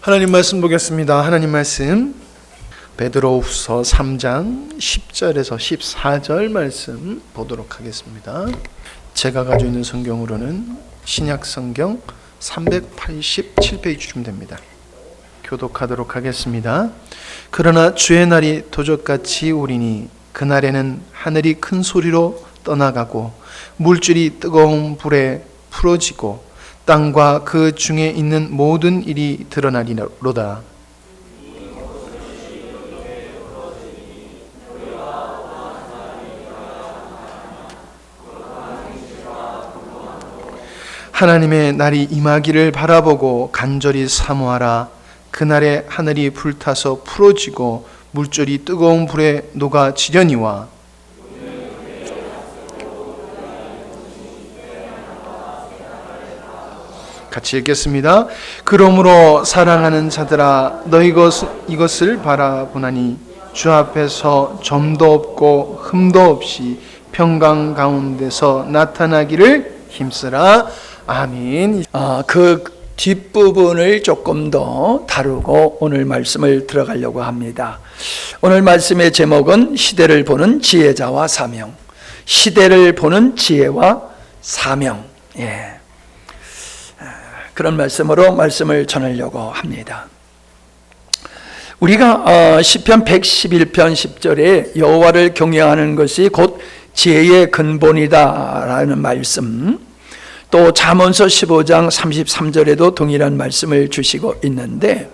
하나님 말씀 보겠습니다. 하나님 말씀 베드로후서 3장 10절에서 14절 말씀 보도록 하겠습니다. 제가 가지고 있는 성경으로는 신약 성경 387페이지쯤 됩니다. 교독하도록 하겠습니다. 그러나 주의 날이 도적같이 오리니 그날에는 하늘이 큰 소리로 떠나가고 물줄이 뜨거운 불에 풀어지고 땅과 그 중에 있는 모든 일이 드러나리로다. 하나님의 날이 임하기를 바라보고 간절히 사모하라. 그날에 하늘이 불타서 풀어지고 물줄이 뜨거운 불에 녹아지려니와. 같이 읽겠습니다. 그러므로 사랑하는 자들아, 너 이것을 바라보나니 주 앞에서 점도 없고 흠도 없이 평강 가운데서 나타나기를 힘쓰라. 아멘. 그 뒷부분을 조금 더 다루고 오늘 말씀을 들어가려고 합니다. 오늘 말씀의 제목은 시대를 보는 지혜자와 사명. 시대를 보는 지혜와 사명. 그런 말씀으로 말씀을 전하려고 합니다. 우리가 시편 111편 10절에 여호와를 경외하는 것이 곧 지혜의 근본이다라는 말씀, 또 잠언서 15장 33절에도 동일한 말씀을 주시고 있는데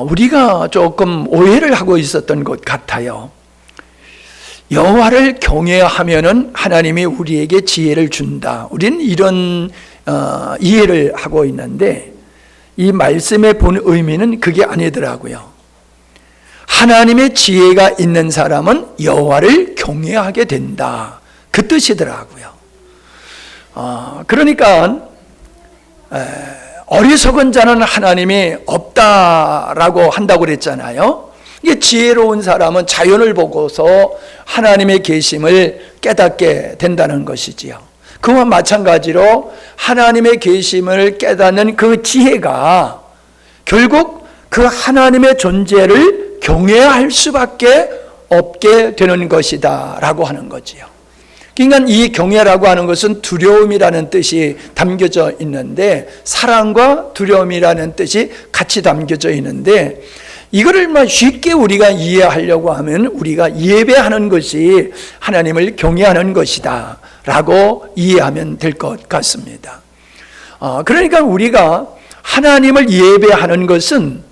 우리가 조금 오해를 하고 있었던 것 같아요. 여호와를 경외하면은 하나님이 우리에게 지혜를 준다. 우리는 이런 이해를 하고 있는데 이 말씀의 본 의미는 그게 아니더라고요. 하나님의 지혜가 있는 사람은 여호와를 경외하게 된다. 그 뜻이더라고요. 그러니까 어리석은 자는 하나님이 없다라고 한다고 그랬잖아요. 이게 지혜로운 사람은 자연을 보고서 하나님의 계심을 깨닫게 된다는 것이지요. 그와 마찬가지로 하나님의 계심을 깨닫는 그 지혜가 결국 그 하나님의 존재를 경외할 수밖에 없게 되는 것이다 라고 하는 거지요. 그러니까 이 경외라고 하는 것은 두려움이라는 뜻이 담겨져 있는데, 사랑과 두려움이라는 뜻이 같이 담겨져 있는데, 이거를 쉽게 우리가 이해하려고 하면 우리가 예배하는 것이 하나님을 경외하는 것이다 라고 이해하면 될 것 같습니다. 그러니까 우리가 하나님을 예배하는 것은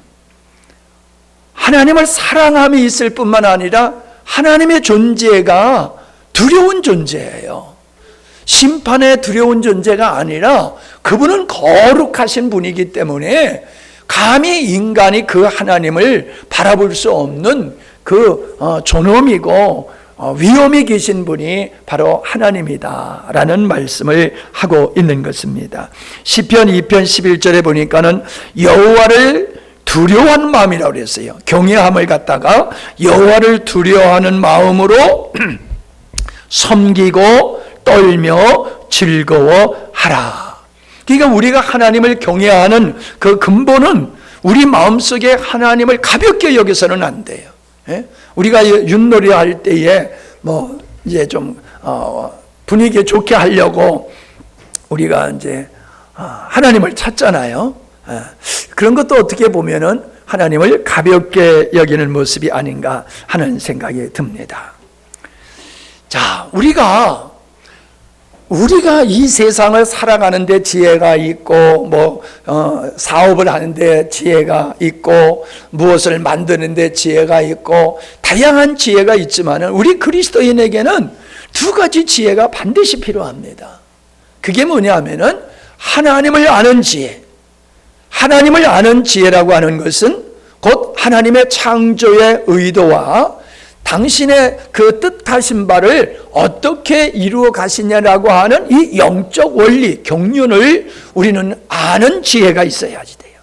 하나님을 사랑함이 있을 뿐만 아니라 하나님의 존재가 두려운 존재예요. 심판의 두려운 존재가 아니라 그분은 거룩하신 분이기 때문에 감히 인간이 그 하나님을 바라볼 수 없는 그 존엄이고 위엄이 계신 분이 바로 하나님이다라는 말씀을 하고 있는 것입니다. 시편 2편 11절에 보니까는 여호와를 두려워하는 마음이라고 그랬어요. 경외함을 갖다가 여호와를 두려워하는 마음으로 섬기고 떨며 즐거워하라. 그러니까 우리가 하나님을 경외하는 그 근본은 우리 마음속에 하나님을 가볍게 여겨서는 안 돼요. 우리가 윷놀이 할 때에 이제 좀 분위기 좋게 하려고 우리가 이제 하나님을 찾잖아요. 그런 것도 어떻게 보면은 하나님을 가볍게 여기는 모습이 아닌가 하는 생각이 듭니다. 자, 우리가 이 세상을 살아가는데 지혜가 있고, 사업을 하는데 지혜가 있고, 무엇을 만드는데 지혜가 있고, 다양한 지혜가 있지만은 우리 그리스도인에게는 두 가지 지혜가 반드시 필요합니다. 그게 뭐냐면은 하나님을 아는 지혜. 하나님을 아는 지혜라고 하는 것은 곧 하나님의 창조의 의도와 당신의 그 뜻하신 바를 어떻게 이루어 가시냐라고 하는 이 영적 원리, 경륜을 우리는 아는 지혜가 있어야지 돼요.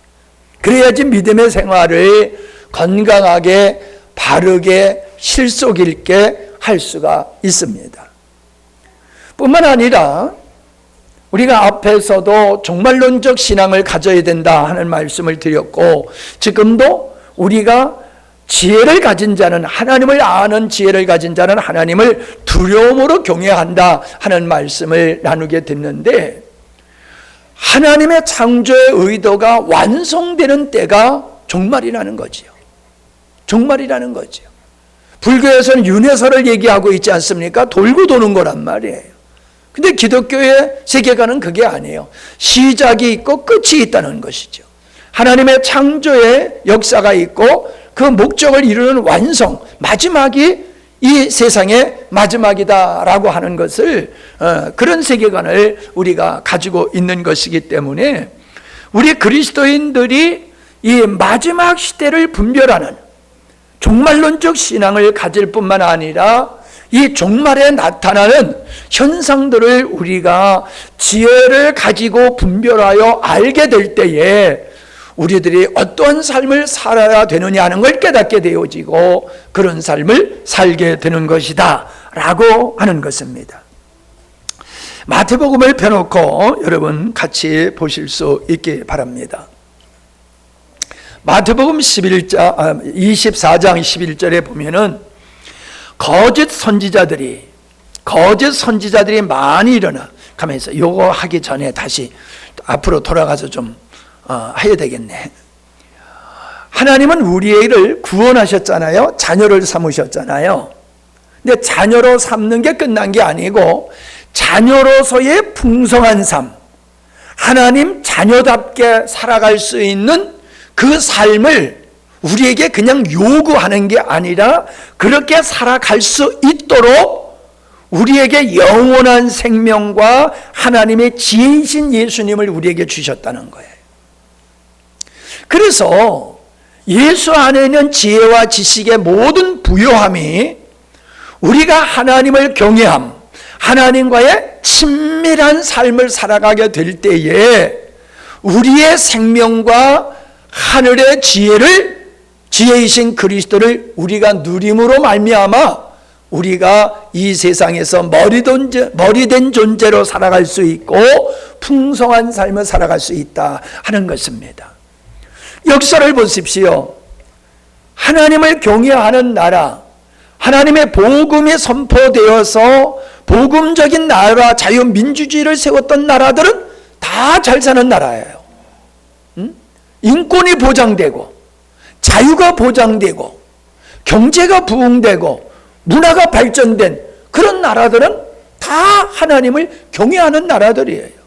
그래야지 믿음의 생활을 건강하게, 바르게, 실속 있게 할 수가 있습니다. 뿐만 아니라 우리가 앞에서도 종말론적 신앙을 가져야 된다 하는 말씀을 드렸고, 지금도 우리가 지혜를 가진 자는, 하나님을 아는 지혜를 가진 자는 하나님을 두려움으로 경외한다 하는 말씀을 나누게 됐는데, 하나님의 창조의 의도가 완성되는 때가 종말이라는 거지요. 종말이라는 거지요. 불교에서는 윤회설을 얘기하고 있지 않습니까? 돌고 도는 거란 말이에요. 근데 기독교의 세계관은 그게 아니에요. 시작이 있고 끝이 있다는 것이죠. 하나님의 창조의 역사가 있고 그 목적을 이루는 완성, 마지막이 이 세상의 마지막이다라고 하는 것을, 그런 세계관을 우리가 가지고 있는 것이기 때문에 우리 그리스도인들이 이 마지막 시대를 분별하는 종말론적 신앙을 가질 뿐만 아니라 이 종말에 나타나는 현상들을 우리가 지혜를 가지고 분별하여 알게 될 때에 우리들이 어떠한 삶을 살아야 되느냐 하는 걸 깨닫게 되어지고 그런 삶을 살게 되는 것이다 라고 하는 것입니다. 마태복음을 펴놓고 여러분 같이 보실 수 있기 바랍니다. 마태복음 24장 11절에 보면은 거짓 선지자들이 많이 일어나 가면서, 요거 하기 전에 다시 앞으로 돌아가서 좀 해야 되겠네. 하나님은 우리를 구원하셨잖아요. 자녀를 삼으셨잖아요. 근데 자녀로 삼는 게 끝난 게 아니고 자녀로서의 풍성한 삶, 하나님 자녀답게 살아갈 수 있는 그 삶을 우리에게 그냥 요구하는 게 아니라 그렇게 살아갈 수 있도록 우리에게 영원한 생명과 하나님의 지혜이신 예수님을 우리에게 주셨다는 거예요. 그래서 예수 안에 있는 지혜와 지식의 모든 부요함이 우리가 하나님을 경외함, 하나님과의 친밀한 삶을 살아가게 될 때에 우리의 생명과 하늘의 지혜이신 그리스도를 우리가 누림으로 말미암아 우리가 이 세상에서 머리된 존재로 살아갈 수 있고 풍성한 삶을 살아갈 수 있다 하는 것입니다. 역사를 보십시오. 하나님을 경외하는 나라, 하나님의 복음이 선포되어서 복음적인 나라, 자유민주주의를 세웠던 나라들은 다 잘 사는 나라예요. 인권이 보장되고 자유가 보장되고 경제가 부흥되고 문화가 발전된 그런 나라들은 다 하나님을 경외하는 나라들이에요.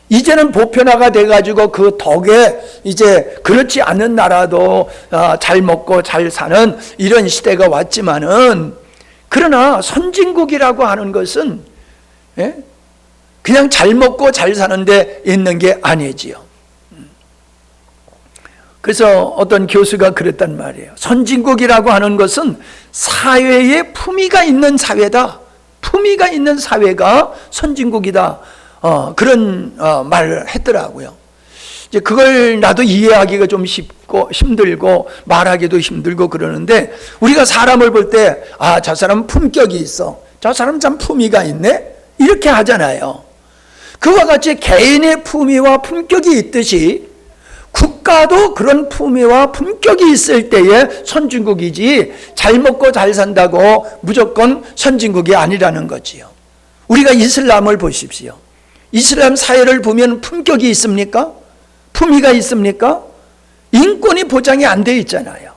이제는 보편화가 돼가지고 그 덕에 이제 그렇지 않은 나라도 잘 먹고 잘 사는 이런 시대가 왔지만은, 그러나 선진국이라고 하는 것은 그냥 잘 먹고 잘 사는데 있는 게 아니지요. 그래서 어떤 교수가 그랬단 말이에요. 선진국이라고 하는 것은 사회에 품위가 있는 사회다. 품위가 있는 사회가 선진국이다. 그런 말을 했더라고요. 이제 그걸 나도 이해하기가 좀 쉽고 힘들고 말하기도 힘들고 그러는데, 우리가 사람을 볼 때 저 사람은 품격이 있어, 저 사람 참 품위가 있네, 이렇게 하잖아요. 그와 같이 개인의 품위와 품격이 있듯이 국가도 그런 품위와 품격이 있을 때에 선진국이지, 잘 먹고 잘 산다고 무조건 선진국이 아니라는 거지요. 우리가 이슬람을 보십시오. 이슬람 사회를 보면 품격이 있습니까? 품위가 있습니까? 인권이 보장이 안 돼 있잖아요.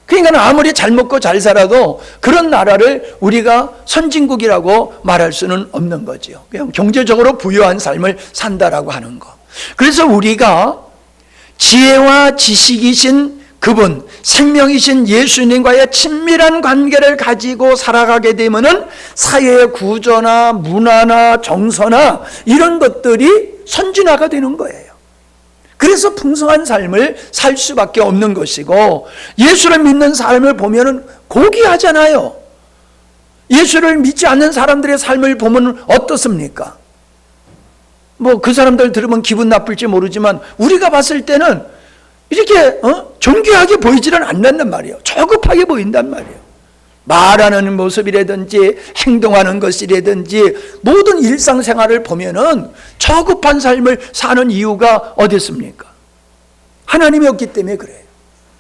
그러니까 아무리 잘 먹고 잘 살아도 그런 나라를 우리가 선진국이라고 말할 수는 없는 거죠. 그냥 경제적으로 부유한 삶을 산다라고 하는 거. 그래서 우리가 지혜와 지식이신 그분, 생명이신 예수님과의 친밀한 관계를 가지고 살아가게 되면은 사회의 구조나 문화나 정서나 이런 것들이 선진화가 되는 거예요. 그래서 풍성한 삶을 살 수밖에 없는 것이고, 예수를 믿는 사람을 보면은 고귀하잖아요. 예수를 믿지 않는 사람들의 삶을 보면 어떻습니까? 그 사람들 들으면 기분 나쁠지 모르지만 우리가 봤을 때는 이렇게 존귀하게 보이지는 않는단 말이에요. 저급하게 보인단 말이에요. 말하는 모습이라든지 행동하는 것이라든지 모든 일상생활을 보면은 저급한 삶을 사는 이유가 어디 있습니까? 하나님이 없기 때문에 그래요.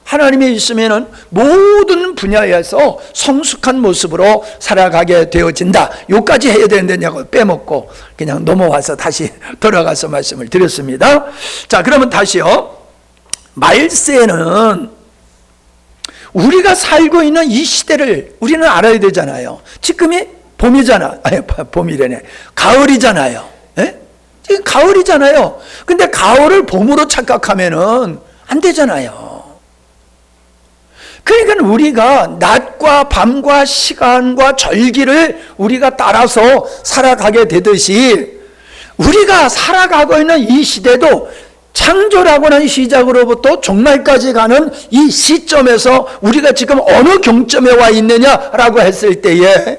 하나님이 있으면은 모든 분야에서 성숙한 모습으로 살아가게 되어진다. 요까지 해야 되는데냐고 빼먹고 그냥 넘어와서 다시 돌아가서 말씀을 드렸습니다. 자, 그러면 다시요. 말세는 우리가 살고 있는 이 시대를 우리는 알아야 되잖아요. 지금이 봄이잖아. 아니, 봄이래네. 가을이잖아요. 예? 지금 가을이잖아요. 근데 가을을 봄으로 착각하면은 안 되잖아요. 그러니까 우리가 낮과 밤과 시간과 절기를 우리가 따라서 살아가게 되듯이 우리가 살아가고 있는 이 시대도 창조라고 하는 시작으로부터 종말까지 가는 이 시점에서 우리가 지금 어느 경점에 와 있느냐라고 했을 때에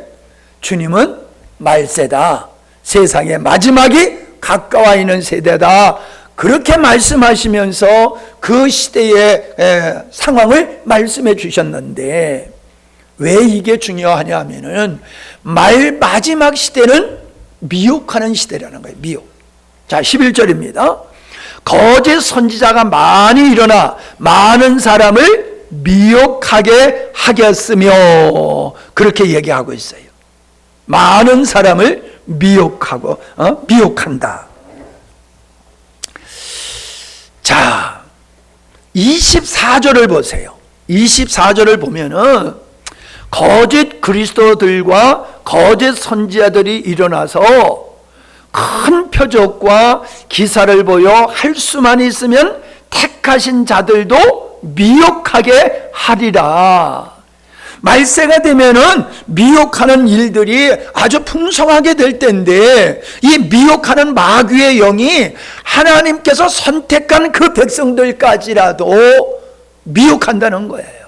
주님은 말세다. 세상의 마지막이 가까워 있는 세대다. 그렇게 말씀하시면서 그 시대의 상황을 말씀해 주셨는데 왜 이게 중요하냐 하면은 마지막 시대는 미혹하는 시대라는 거예요. 미혹. 자, 11절입니다. 거짓 선지자가 많이 일어나 많은 사람을 미혹하게 하겠으며 그렇게 얘기하고 있어요. 많은 사람을 미혹한다. 자, 24절을 보세요. 24절을 보면은 거짓 그리스도들과 거짓 선지자들이 일어나서 큰 표적과 기사를 보여 할 수만 있으면 택하신 자들도 미혹하게 하리라. 말세가 되면은 미혹하는 일들이 아주 풍성하게 될 텐데 이 미혹하는 마귀의 영이 하나님께서 선택한 그 백성들까지라도 미혹한다는 거예요.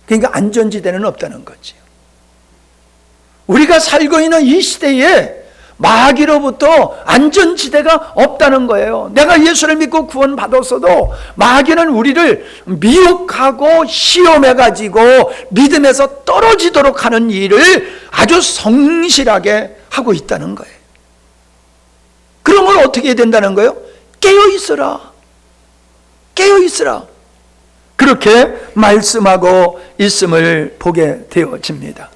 그러니까 안전지대는 없다는 거죠. 우리가 살고 있는 이 시대에 마귀로부터 안전지대가 없다는 거예요. 내가 예수를 믿고 구원받았어도 마귀는 우리를 미혹하고 시험해가지고 믿음에서 떨어지도록 하는 일을 아주 성실하게 하고 있다는 거예요. 그러면 어떻게 된다는 거예요? 깨어있으라. 깨어있으라. 그렇게 말씀하고 있음을 보게 되어집니다.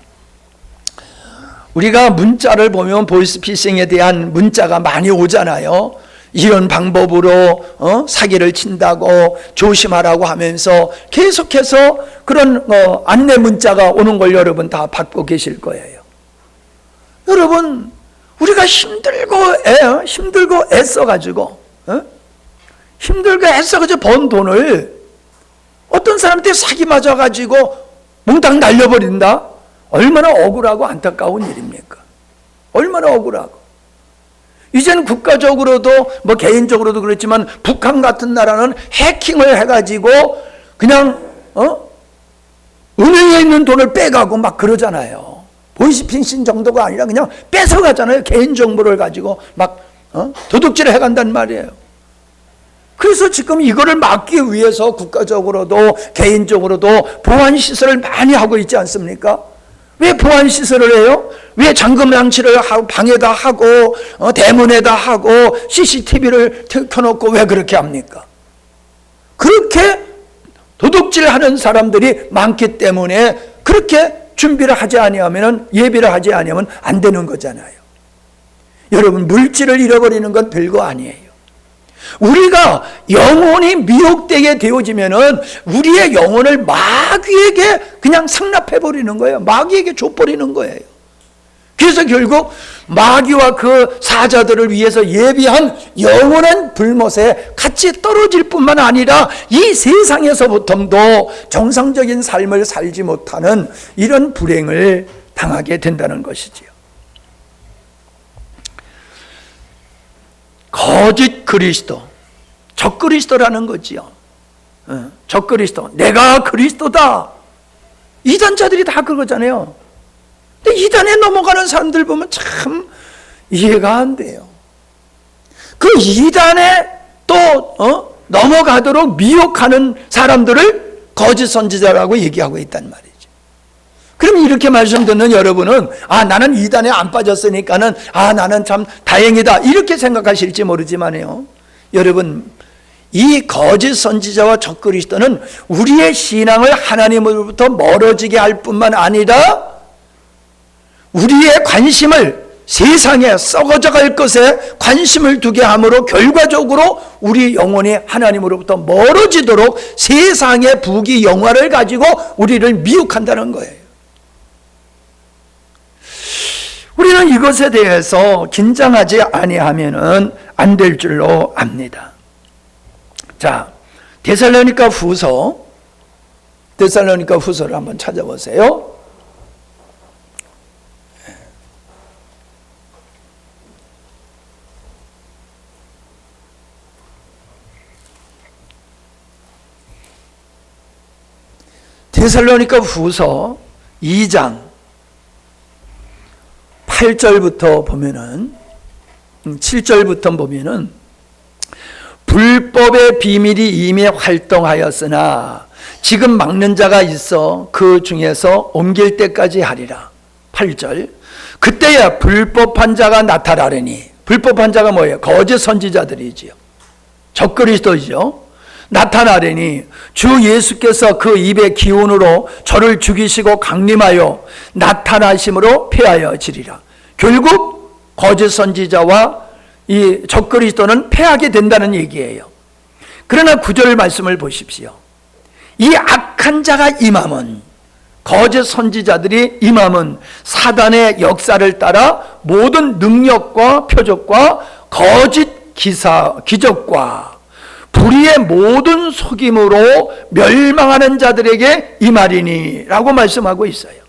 우리가 문자를 보면 보이스피싱에 대한 문자가 많이 오잖아요. 이런 방법으로 사기를 친다고 조심하라고 하면서 계속해서 그런 안내 문자가 오는 걸 여러분 다 받고 계실 거예요. 여러분, 우리가 힘들고 애써가지고 번 돈을 어떤 사람한테 사기 맞아가지고 몽땅 날려버린다? 얼마나 억울하고 안타까운 일입니까? 얼마나 억울하고. 이제는 국가적으로도 개인적으로도 그렇지만 북한 같은 나라는 해킹을 해가지고 그냥 은행에 있는 돈을 빼가고 막 그러잖아요. 보이스피싱 정도가 아니라 그냥 뺏어가잖아요. 개인정보를 가지고 막 도둑질을 해간단 말이에요. 그래서 지금 이거를 막기 위해서 국가적으로도 개인적으로도 보안시설을 많이 하고 있지 않습니까? 왜 보안시설을 해요? 왜 잠금장치를 하고 방에다 하고 대문에다 하고 CCTV를 켜놓고 왜 그렇게 합니까? 그렇게 도둑질하는 사람들이 많기 때문에 그렇게 준비를 하지 아니하면 예비를 하지 아니하면 안 되는 거잖아요. 여러분, 물질을 잃어버리는 건 별거 아니에요. 우리가 영혼이 미혹되게 되어지면은 우리의 영혼을 마귀에게 그냥 상납해버리는 거예요. 마귀에게 줘버리는 거예요. 그래서 결국 마귀와 그 사자들을 위해서 예비한 영원한 불못에 같이 떨어질 뿐만 아니라 이 세상에서부터도 정상적인 삶을 살지 못하는 이런 불행을 당하게 된다는 것이지요. 거짓 그리스도, 적그리스도라는 거지요. 적그리스도, 내가 그리스도다. 이단자들이 다 그거잖아요. 근데 이단에 넘어가는 사람들 보면 참 이해가 안 돼요. 그 이단에 또 넘어가도록 미혹하는 사람들을 거짓 선지자라고 얘기하고 있단 말이죠. 그럼 이렇게 말씀 듣는 여러분은 나는 이단에 안 빠졌으니까는 나는 참 다행이다 이렇게 생각하실지 모르지만요, 여러분, 이 거짓 선지자와 적그리스도는 우리의 신앙을 하나님으로부터 멀어지게 할 뿐만 아니라 우리의 관심을 세상에 썩어져 갈 것에 관심을 두게 함으로 결과적으로 우리 영혼이 하나님으로부터 멀어지도록 세상의 부귀 영화를 가지고 우리를 미혹한다는 거예요. 우리는 이것에 대해서 긴장하지 아니하면은 안 될 줄로 압니다. 자, 데살로니가 후서를 한번 찾아보세요. 데살로니가 후서 2장 8절부터 보면은 7절부터 보면은 불법의 비밀이 이미 활동하였으나 지금 막는 자가 있어 그 중에서 옮길 때까지 하리라. 8절. 그때야 불법한 자가 나타나려니. 불법한 자가 뭐예요? 거짓 선지자들이지요. 적그리스도이죠. 나타나려니 주 예수께서 그 입의 기운으로 저를 죽이시고 강림하여 나타나심으로 패하여 지리라. 결국 거짓 선지자와 이 적그리스도는 패하게 된다는 얘기예요. 그러나 9절 말씀을 보십시오. 이 악한 자가 임함은, 거짓 선지자들이 임함은 사단의 역사를 따라 모든 능력과 표적과 거짓 기적과 불의의 모든 속임으로 멸망하는 자들에게 임하리니 라고 말씀하고 있어요.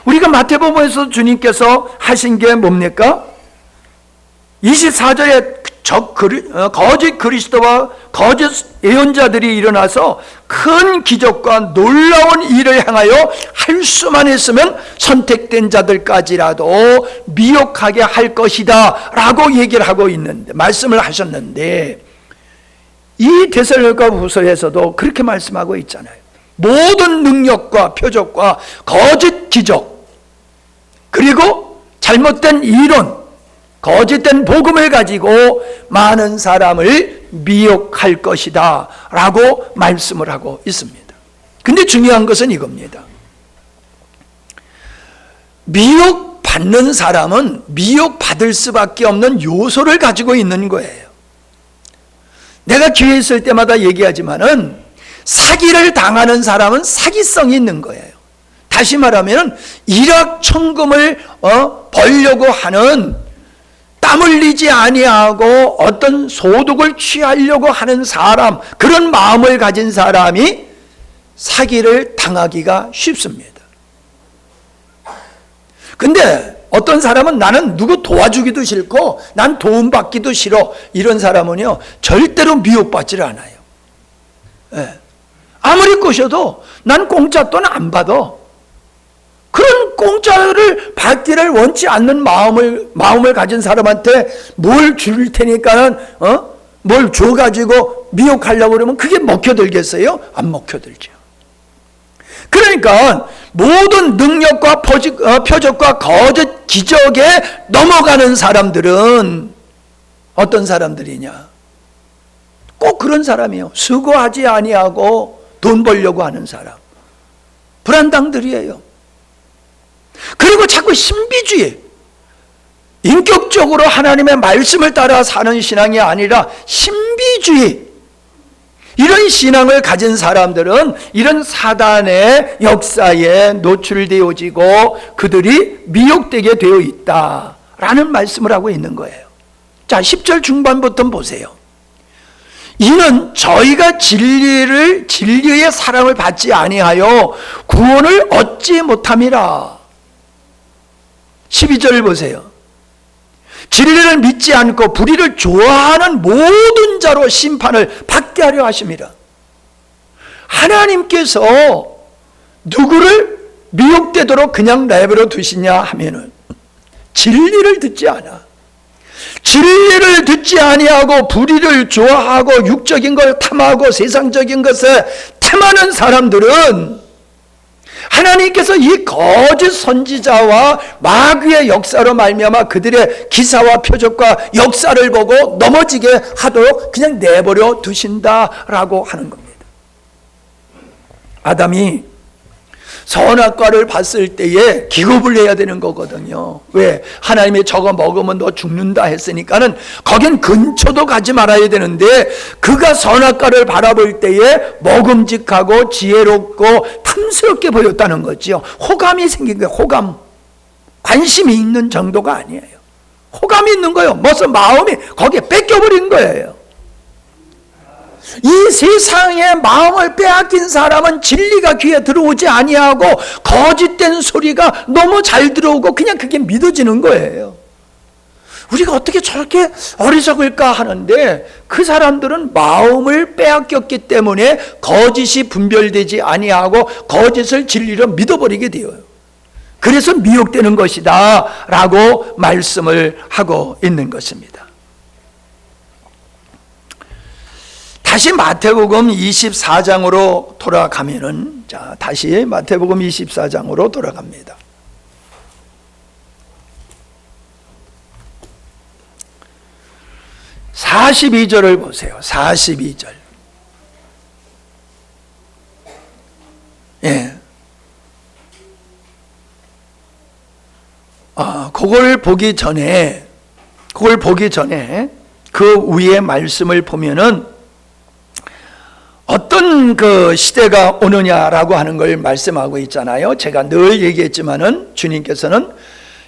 우리가 마태복음에서 주님께서 하신 게 뭡니까? 24절에 거짓 그리스도와 거짓 예언자들이 일어나서 큰 기적과 놀라운 일을 행하여 할 수만 있으면 선택된 자들까지라도 미혹하게 할 것이다 라고 얘기를 하고 있는데, 말씀을 하셨는데, 이 데살로니가 후서에서도 그렇게 말씀하고 있잖아요. 모든 능력과 표적과 거짓 기적, 그리고 잘못된 이론, 거짓된 복음을 가지고 많은 사람을 미혹할 것이다 라고 말씀을 하고 있습니다. 근데 중요한 것은 이겁니다. 미혹받는 사람은 미혹받을 수밖에 없는 요소를 가지고 있는 거예요. 내가 기회 있을 때마다 얘기하지만은 사기를 당하는 사람은 사기성이 있는 거예요. 다시 말하면 일확천금을 벌려고 하는, 땀 흘리지 아니하고 어떤 소득을 취하려고 하는 사람, 그런 마음을 가진 사람이 사기를 당하기가 쉽습니다. 근데 어떤 사람은 나는 누구 도와주기도 싫고 난 도움받기도 싫어, 이런 사람은요 절대로 미혹받지를 않아요. 네. 아무리 꼬셔도 난 공짜 돈 안 받아. 그런 공짜를 받기를 원치 않는 마음을 가진 사람한테 뭘 줄 테니까는 뭘 줘가지고 미혹하려고 그러면 그게 먹혀들겠어요? 안 먹혀들죠. 그러니까 모든 능력과 표적과 거짓 기적에 넘어가는 사람들은 어떤 사람들이냐? 꼭 그런 사람이에요. 수고하지 아니하고 돈 벌려고 하는 사람, 불안당들이에요. 그리고 자꾸 신비주의, 인격적으로 하나님의 말씀을 따라 사는 신앙이 아니라 신비주의, 이런 신앙을 가진 사람들은 이런 사단의 역사에 노출되어지고 그들이 미혹되게 되어 있다라는 말씀을 하고 있는 거예요. 자, 10절 중반부터 보세요. 이는 저희가 진리의 사랑을 받지 아니하여 구원을 얻지 못함이라. 12절 보세요. 진리를 믿지 않고 불의를 좋아하는 모든 자로 심판을 받게 하려 하십니다. 하나님께서 누구를 미혹되도록 그냥 내버려 두시냐 하면은 진리를 듣지 않아. 진리를 듣지 아니하고 불의를 좋아하고 육적인 걸 탐하고 세상적인 것에 탐하는 사람들은 하나님께서 이 거짓 선지자와 마귀의 역사로 말미암아 그들의 기사와 표적과 역사를 보고 넘어지게 하도록 그냥 내버려 두신다라고 하는 겁니다. 아담이 선악과를 봤을 때에 기겁을 해야 되는 거거든요. 왜? 하나님이 저거 먹으면 너 죽는다 했으니까는 거긴 근처도 가지 말아야 되는데 그가 선악과를 바라볼 때에 먹음직하고 지혜롭고 탐스럽게 보였다는 거지요. 호감이 생긴 거예요. 호감. 관심이 있는 정도가 아니에요. 호감이 있는 거예요. 무슨 마음이 거기에 뺏겨버린 거예요. 이 세상의 마음을 빼앗긴 사람은 진리가 귀에 들어오지 아니하고 거짓된 소리가 너무 잘 들어오고 그냥 그게 믿어지는 거예요. 우리가 어떻게 저렇게 어리석을까 하는데 그 사람들은 마음을 빼앗겼기 때문에 거짓이 분별되지 아니하고 거짓을 진리로 믿어버리게 돼요. 그래서 미혹되는 것이다 라고 말씀을 하고 있는 것입니다. 다시 마태복음 24장으로 돌아가면은, 자, 다시 마태복음 24장으로 돌아갑니다. (42절을) 보세요. 42절. 예. 그걸 보기 전에 그 위에 말씀을 보면은 어떤 그 시대가 오느냐라고 하는 걸 말씀하고 있잖아요. 제가 늘 얘기했지만은 주님께서는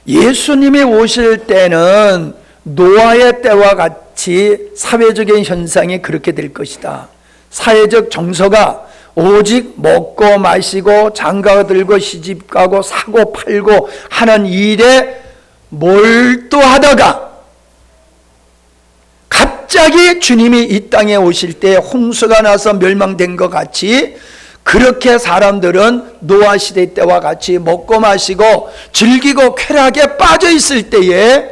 예수님이 오실 때는 노아의 때와 같이 사회적인 현상이 그렇게 될 것이다. 사회적 정서가 오직 먹고 마시고 장가 들고 시집가고 사고 팔고 하는 일에 몰두하다가 갑자기 주님이 이 땅에 오실 때 홍수가 나서 멸망된 것 같이 그렇게 사람들은 노아 시대 때와 같이 먹고 마시고 즐기고 쾌락에 빠져 있을 때에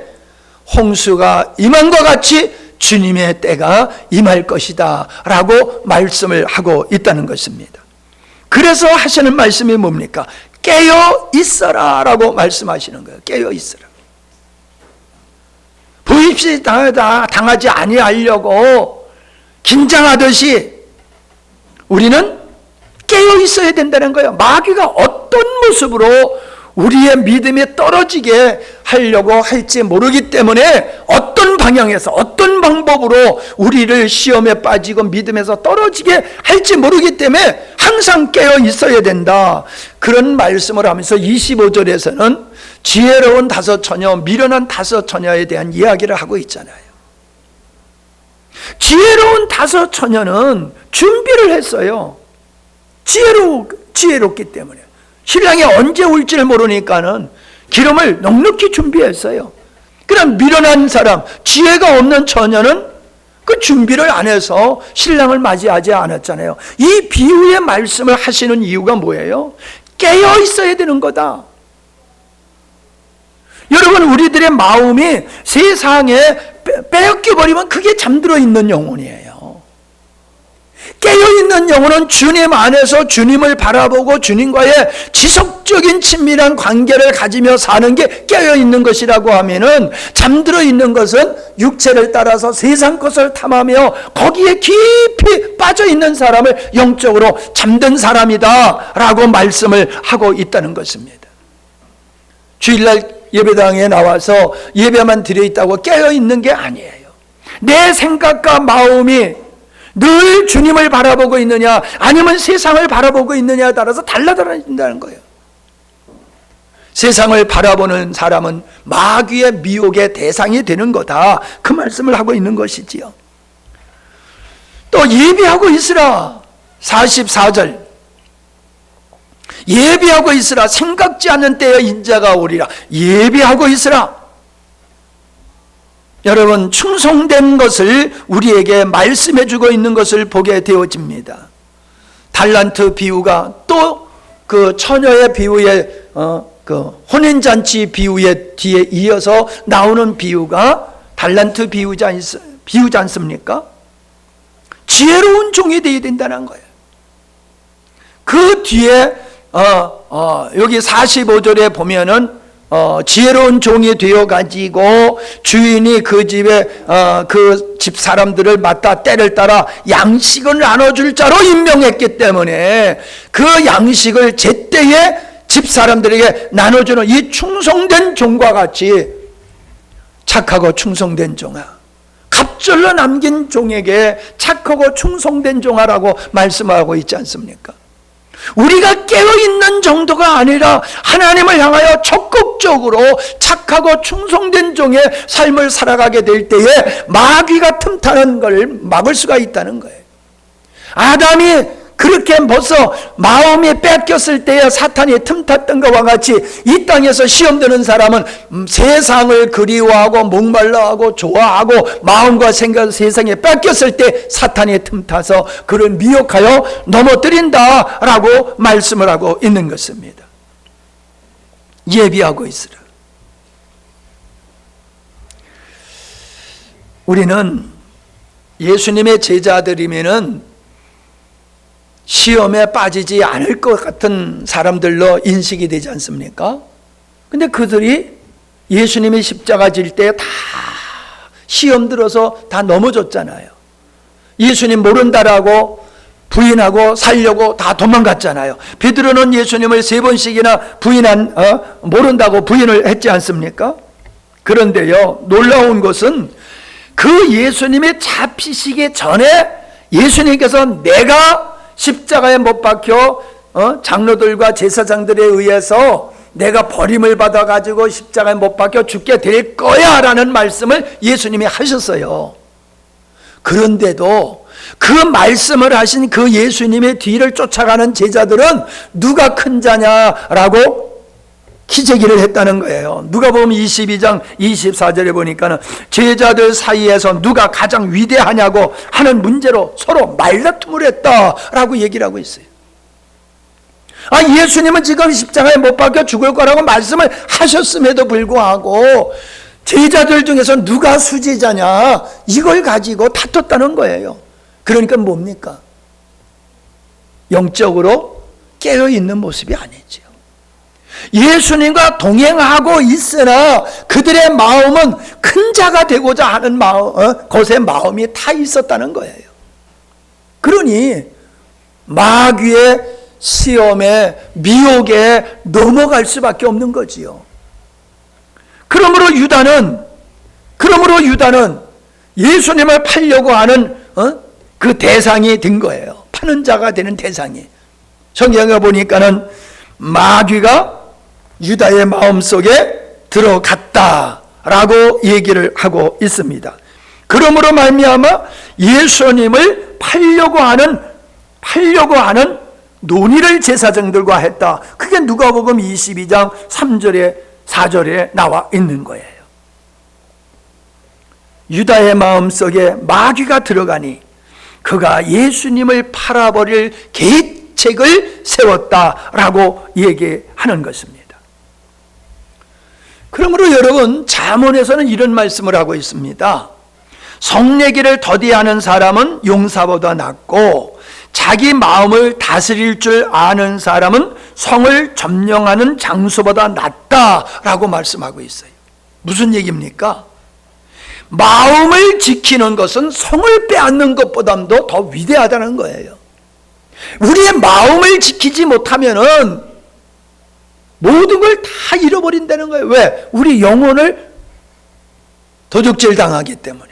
홍수가 임한 것 같이 주님의 때가 임할 것이다 라고 말씀을 하고 있다는 것입니다. 그래서 하시는 말씀이 뭡니까? 깨어 있어라 라고 말씀하시는 거예요. 깨어 있어라. 부입시 당하지 아니하려고 긴장하듯이 우리는 깨어 있어야 된다는 거예요. 마귀가 어떤 모습으로 우리의 믿음이 떨어지게 하려고 할지 모르기 때문에 어떤 방향에서 어떤 방법으로 우리를 시험에 빠지고 믿음에서 떨어지게 할지 모르기 때문에 항상 깨어 있어야 된다. 그런 말씀을 하면서 25절에서는 지혜로운 다섯 처녀, 미련한 다섯 처녀에 대한 이야기를 하고 있잖아요. 지혜로운 다섯 처녀는 준비를 했어요. 지혜롭기 때문에. 신랑이 언제 올지를 모르니까는 기름을 넉넉히 준비했어요. 그럼 미련한 사람, 지혜가 없는 처녀는 그 준비를 안 해서 신랑을 맞이하지 않았잖아요. 이 비유의 말씀을 하시는 이유가 뭐예요? 깨어 있어야 되는 거다. 여러분, 우리들의 마음이 세상에 빼앗겨버리면 그게 잠들어 있는 영혼이에요. 깨어있는 영혼은 주님 안에서 주님을 바라보고 주님과의 지속적인 친밀한 관계를 가지며 사는 게 깨어있는 것이라고 하면은, 잠들어 있는 것은 육체를 따라서 세상 것을 탐하며 거기에 깊이 빠져있는 사람을 영적으로 잠든 사람이다 라고 말씀을 하고 있다는 것입니다. 주일날 예배당에 나와서 예배만 드려있다고 깨어있는 게 아니에요. 내 생각과 마음이 늘 주님을 바라보고 있느냐 아니면 세상을 바라보고 있느냐에 따라서 달라진다는 거예요. 세상을 바라보는 사람은 마귀의 미혹의 대상이 되는 거다, 그 말씀을 하고 있는 것이지요. 또 예비하고 있으라. 44절. 예비하고 있으라. 생각지 않는 때에 인자가 오리라. 예비하고 있으라. 여러분, 충성된 것을 우리에게 말씀해 주고 있는 것을 보게 되어집니다. 달란트 비유가 또 그 처녀의 비유에 그 혼인잔치 비유에 뒤에 이어서 나오는 비유가 달란트 비유지 않습니까? 지혜로운 종이 되어야 된다는 거예요. 그 뒤에 여기 45절에 보면은 지혜로운 종이 되어 가지고 주인이 그 집에 그 집 사람들을 맡아 때를 따라 양식을 나눠줄 자로 임명했기 때문에 그 양식을 제때에 집 사람들에게 나눠주는 이 충성된 종과 같이 착하고 충성된 종아, 갑절로 남긴 종에게 착하고 충성된 종아라고 말씀하고 있지 않습니까? 우리가 깨어있는 정도가 아니라 하나님을 향하여 적극적으로 착하고 충성된 종의 삶을 살아가게 될 때에 마귀가 틈타는 걸 막을 수가 있다는 거예요. 아담이 그렇게 벌써 마음이 뺏겼을 때에 사탄이 틈탔던 것과 같이 이 땅에서 시험되는 사람은 세상을 그리워하고 목말라하고 좋아하고 마음과 생각 세상에 뺏겼을 때 사탄이 틈타서 그를 미혹하여 넘어뜨린다라고 말씀을 하고 있는 것입니다. 예비하고 있으라. 우리는 예수님의 제자들이면은 시험에 빠지지 않을 것 같은 사람들로 인식이 되지 않습니까? 근데 그들이 예수님이 십자가 질 때 다 시험 들어서 다 넘어졌잖아요. 예수님 모른다라고 부인하고 살려고 다 도망갔잖아요. 베드로는 예수님을 3번씩이나 모른다고 부인을 했지 않습니까? 그런데요, 놀라운 것은 그 예수님이 잡히시기 전에 예수님께서 내가 십자가에 못 박혀 장로들과 제사장들에 의해서 내가 버림을 받아가지고 십자가에 못 박혀 죽게 될 거야 라는 말씀을 예수님이 하셨어요. 그런데도 그 말씀을 하신 그 예수님의 뒤를 쫓아가는 제자들은 누가 큰 자냐라고 기재기를 했다는 거예요. 누가복음 22장 24절에 보니까는 제자들 사이에서 누가 가장 위대하냐고 하는 문제로 서로 말다툼을 했다라고 얘기를 하고 있어요. 예수님은 지금 십자가에 못 박혀 죽을 거라고 말씀을 하셨음에도 불구하고 제자들 중에서 누가 수제자냐 이걸 가지고 다퉜다는 거예요. 그러니까 뭡니까? 영적으로 깨어있는 모습이 아니죠. 예수님과 동행하고 있으나 그들의 마음은 큰 자가 되고자 하는 것에 마음이 타 있었다는 거예요. 그러니 마귀의 시험에 미혹에 넘어갈 수밖에 없는 거지요. 그러므로 유다는 예수님을 팔려고 하는 그 대상이 된 거예요. 파는 자가 되는 대상이. 성경에 보니까는 마귀가 유다의 마음속에 들어갔다라고 얘기를 하고 있습니다. 그러므로 말미암아 예수님을 팔려고 하는 논의를 제사장들과 했다. 그게 누가복음 22장 3절에 4절에 나와 있는 거예요. 유다의 마음속에 마귀가 들어가니 그가 예수님을 팔아버릴 계책을 세웠다라고 얘기하는 것입니다. 그러므로 여러분, 잠언에서는 이런 말씀을 하고 있습니다. 성내기를 더디하는 사람은 용사보다 낫고 자기 마음을 다스릴 줄 아는 사람은 성을 점령하는 장수보다 낫다라고 말씀하고 있어요. 무슨 얘기입니까? 마음을 지키는 것은 성을 빼앗는 것보다도 더 위대하다는 거예요. 우리의 마음을 지키지 못하면은 모든 걸 다 잃어버린다는 거예요. 왜? 우리 영혼을 도둑질 당하기 때문에.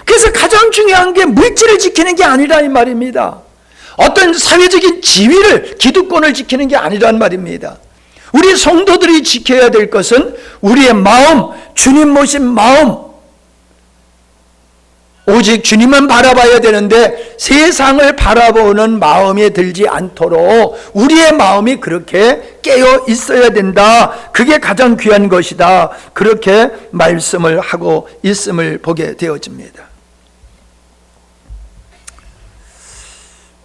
그래서 가장 중요한 게 물질을 지키는 게 아니라 이 말입니다. 어떤 사회적인 지위를, 기득권을 지키는 게 아니란 말입니다. 우리 성도들이 지켜야 될 것은 우리의 마음, 주님 모신 마음, 오직 주님만 바라봐야 되는데 세상을 바라보는 마음이 들지 않도록 우리의 마음이 그렇게 깨어 있어야 된다. 그게 가장 귀한 것이다. 그렇게 말씀을 하고 있음을 보게 되어집니다.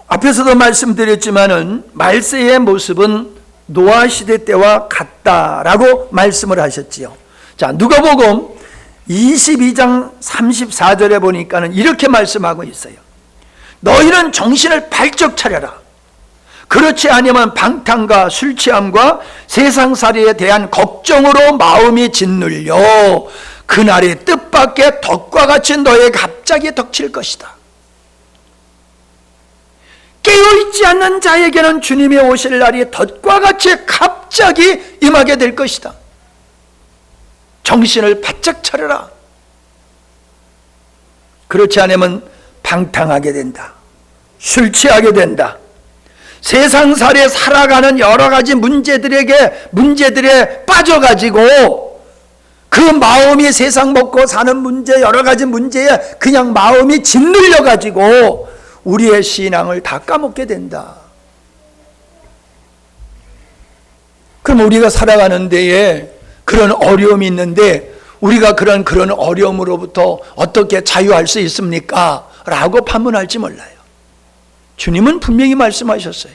앞에서도 말씀드렸지만은 말세의 모습은 노아 시대 때와 같다라고 말씀을 하셨지요. 자, 누가복음 22장 34절에 보니까는 이렇게 말씀하고 있어요. 너희는 정신을 발적 차려라. 그렇지 아니면 방탕과 술 취함과 세상살이에 대한 걱정으로 마음이 짓눌려 그날이 뜻밖의 덕과 같이 너에게 갑자기 덕칠 것이다. 깨어있지 않는 자에게는 주님이 오실 날이 덫과 같이 갑자기 임하게 될 것이다. 정신을 바짝 차려라. 그렇지 않으면 방탕하게 된다. 술 취하게 된다. 세상살이에 살아가는 여러 가지 문제들에 빠져가지고 그 마음이 세상 먹고 사는 문제, 여러 가지 문제에 그냥 마음이 짓눌려가지고 우리의 신앙을 다 까먹게 된다. 그럼 우리가 살아가는 데에 그런 어려움이 있는데 우리가 그런 어려움으로부터 어떻게 자유할 수 있습니까? 라고 반문할지 몰라요. 주님은 분명히 말씀하셨어요.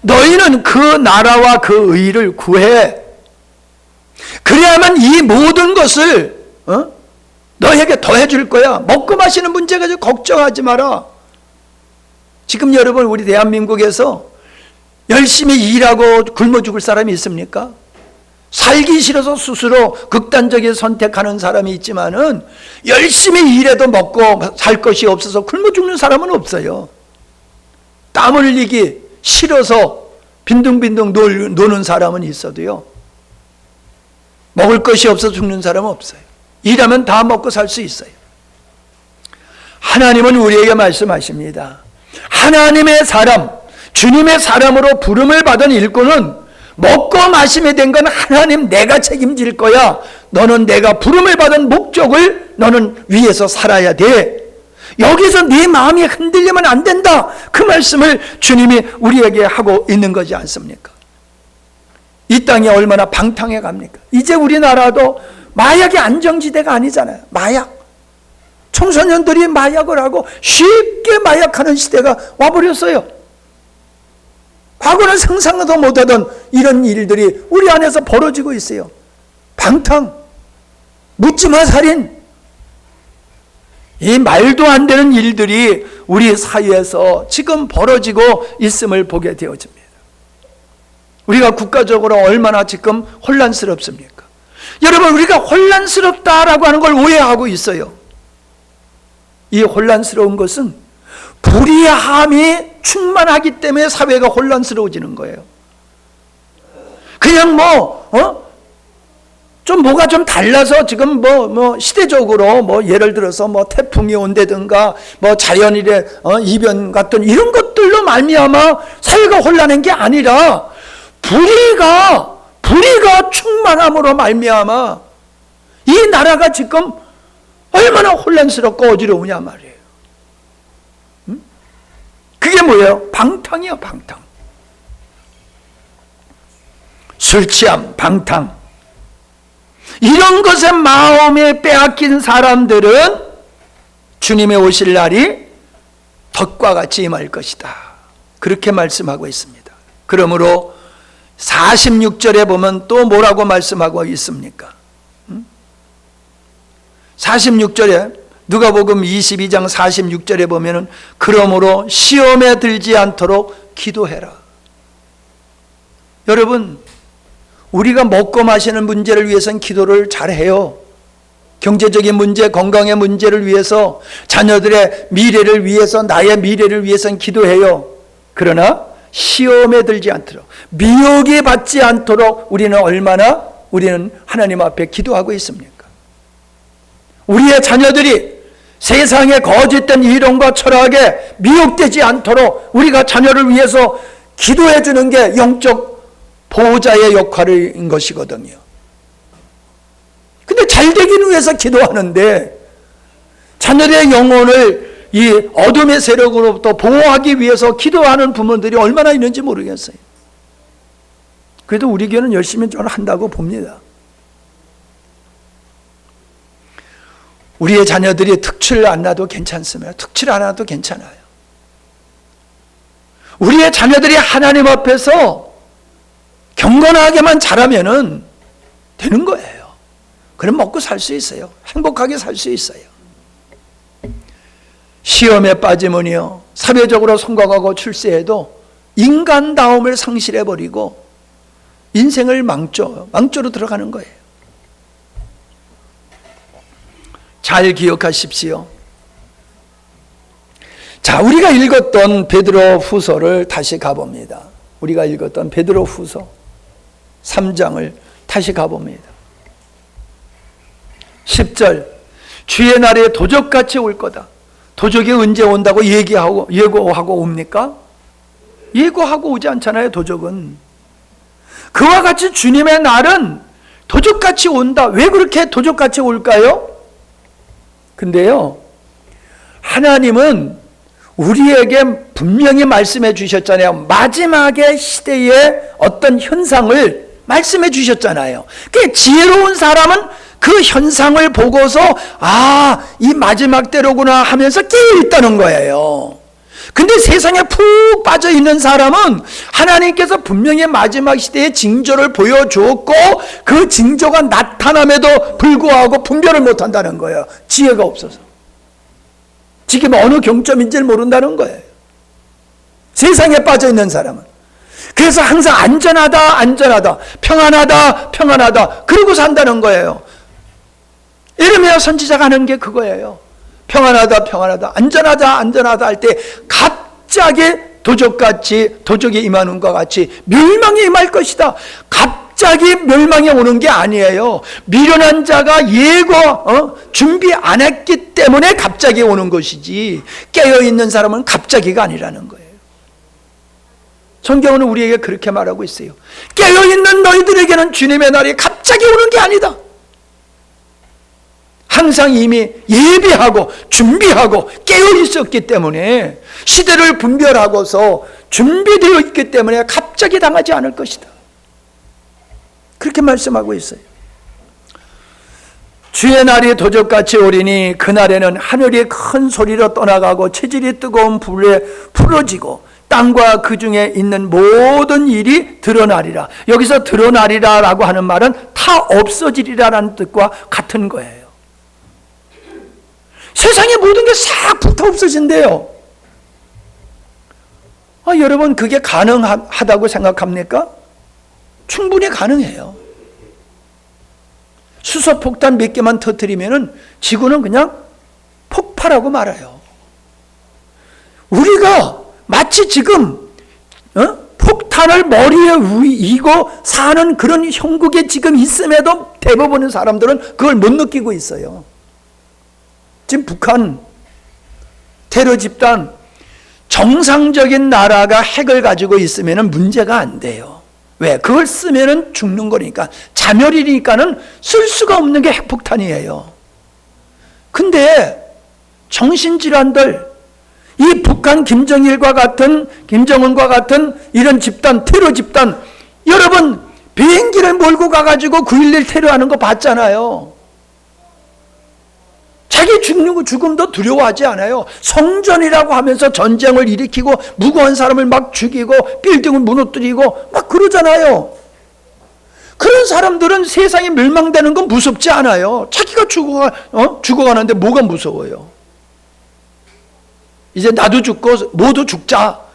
너희는 그 나라와 그 의를 구해. 그래야만 이 모든 것을 너에게 더해줄 거야. 먹고 마시는 문제 가지고 걱정하지 마라. 지금 여러분 우리 대한민국에서 열심히 일하고 굶어 죽을 사람이 있습니까? 살기 싫어서 스스로 극단적인 선택하는 사람이 있지만은 열심히 일해도 먹고 살 것이 없어서 굶어 죽는 사람은 없어요. 땀 흘리기 싫어서 빈둥빈둥 노는 사람은 있어도요, 먹을 것이 없어서 죽는 사람은 없어요. 일하면 다 먹고 살 수 있어요. 하나님은 우리에게 말씀하십니다. 하나님의 사람, 주님의 사람으로 부름을 받은 일꾼은 먹고 마시게 된 건 하나님 내가 책임질 거야. 너는 내가 부름을 받은 목적을 너는 위해서 살아야 돼. 여기서 네 마음이 흔들리면 안 된다. 그 말씀을 주님이 우리에게 하고 있는 거지 않습니까? 이 땅이 얼마나 방탕해 갑니까? 이제 우리나라도 마약이 안정지대가 아니잖아요. 마약. 청소년들이 마약을 하고 쉽게 마약하는 시대가 와버렸어요. 과거는 상상도 못하던 이런 일들이 우리 안에서 벌어지고 있어요. 방탕, 묻지마 살인, 이 말도 안 되는 일들이 우리 사회에서 지금 벌어지고 있음을 보게 되어집니다. 우리가 국가적으로 얼마나 지금 혼란스럽습니까? 여러분, 우리가 혼란스럽다라고 하는 걸 오해하고 있어요. 이 혼란스러운 것은 불의함이 충만하기 때문에 사회가 혼란스러워지는 거예요. 그냥 좀 뭐가 좀 달라서 지금 시대적으로 예를 들어서 태풍이 온다든가 자연일의 이변 같은 이런 것들로 말미암아 사회가 혼란한 게 아니라 불의가 충만함으로 말미암아 이 나라가 지금 얼마나 혼란스럽고 어지러우냐 말이에요. 그게 뭐예요? 방탕이에요, 방탕. 술 취함, 방탕. 이런 것에 마음에 빼앗긴 사람들은 주님의 오실 날이 덫과 같이 임할 것이다. 그렇게 말씀하고 있습니다. 그러므로 46절에 보면 또 뭐라고 말씀하고 있습니까? 46절에 누가복음 22장 46절에 보면은 그러므로 시험에 들지 않도록 기도해라. 여러분, 우리가 먹고 마시는 문제를 위해서는 기도를 잘해요. 경제적인 문제, 건강의 문제를 위해서, 자녀들의 미래를 위해서, 나의 미래를 위해서는 기도해요. 그러나 시험에 들지 않도록, 미혹에 받지 않도록 우리는 하나님 앞에 기도하고 있습니까? 우리의 자녀들이 세상의 거짓된 이론과 철학에 미혹되지 않도록 우리가 자녀를 위해서 기도해 주는 게 영적 보호자의 역할인 것이거든요. 근데 잘 되기를 위해서 기도하는데 자녀의 영혼을 이 어둠의 세력으로부터 보호하기 위해서 기도하는 부모들이 얼마나 있는지 모르겠어요. 그래도 우리 교회는 열심히 좀 한다고 봅니다. 우리의 자녀들이 특치를 안 놔도 괜찮습니다. 특치를 안 놔도 괜찮아요. 우리의 자녀들이 하나님 앞에서 경건하게만 자라면은 되는 거예요. 그럼 먹고 살 수 있어요. 행복하게 살 수 있어요. 시험에 빠지면요, 사회적으로 성공하고 출세해도 인간다움을 상실해버리고 인생을 망조로 들어가는 거예요. 잘 기억하십시오. 자, 우리가 읽었던 베드로 후서를 다시 가봅니다. 우리가 읽었던 베드로 후서 3장을 다시 가봅니다. 10절, 주의 날에 도적같이 올 거다. 도적이 언제 온다고 예고하고 옵니까? 예고하고 오지 않잖아요, 도적은. 그와 같이 주님의 날은 도적같이 온다. 왜 그렇게 도적같이 올까요? 근데요, 하나님은 우리에게 분명히 말씀해 주셨잖아요. 마지막의 시대의 어떤 현상을 말씀해 주셨잖아요. 그 지혜로운 사람은 그 현상을 보고서 이 마지막 때로구나 하면서 깨어 있다는 거예요. 근데 세상에 푹 빠져 있는 사람은 하나님께서 분명히 마지막 시대의 징조를 보여주었고 그 징조가 나타남에도 불구하고 분별을 못한다는 거예요. 지혜가 없어서. 지금 어느 경점인지를 모른다는 거예요. 세상에 빠져 있는 사람은. 그래서 항상 안전하다, 평안하다 그러고 산다는 거예요. 예레미야 선지자가 하는 게 그거예요. 평안하다, 안전하다 할 때 갑자기 도적이 임하는 것 같이 멸망이 임할 것이다. 갑자기 멸망이 오는 게 아니에요. 미련한 자가 준비 안 했기 때문에 갑자기 오는 것이지 깨어있는 사람은 갑자기가 아니라는 거예요. 성경은 우리에게 그렇게 말하고 있어요. 깨어있는 너희들에게는 주님의 날이 갑자기 오는 게 아니다. 항상 이미 예비하고 준비하고 깨어 있었기 때문에 시대를 분별하고서 준비되어 있기 때문에 갑자기 당하지 않을 것이다. 그렇게 말씀하고 있어요. 주의 날이 도적같이 오리니 그날에는 하늘이 큰 소리로 떠나가고 체질이 뜨거운 불에 풀어지고 땅과 그 중에 있는 모든 일이 드러나리라. 여기서 드러나리라라고 하는 말은 다 없어지리라라는 뜻과 같은 거예요. 세상의 모든 게 싹 불타 없어진대요. 여러분 그게 가능하다고 생각합니까? 충분히 가능해요. 수소폭탄 몇 개만 터뜨리면은 지구는 그냥 폭발하고 말아요. 우리가 마치 지금 폭탄을 머리에 이고 사는 그런 형국에 지금 있음에도 대부분의 사람들은 그걸 못 느끼고 있어요. 지금 북한 테러 집단, 정상적인 나라가 핵을 가지고 있으면 문제가 안 돼요. 왜? 그걸 쓰면 죽는 거니까. 자멸이니까는 쓸 수가 없는 게 핵폭탄이에요. 근데 정신질환들, 이 북한 김정은과 같은 이런 집단, 테러 집단, 여러분 비행기를 몰고 가가지고 9.11 테러하는 거 봤잖아요. 자기 죽음도 두려워하지 않아요. 성전이라고 하면서 전쟁을 일으키고 무고한 사람을 막 죽이고 빌딩을 무너뜨리고 막 그러잖아요. 그런 사람들은 세상이 멸망되는 건 무섭지 않아요. 자기가 죽어가는데 뭐가 무서워요. 이제 나도 죽고 모두 죽자.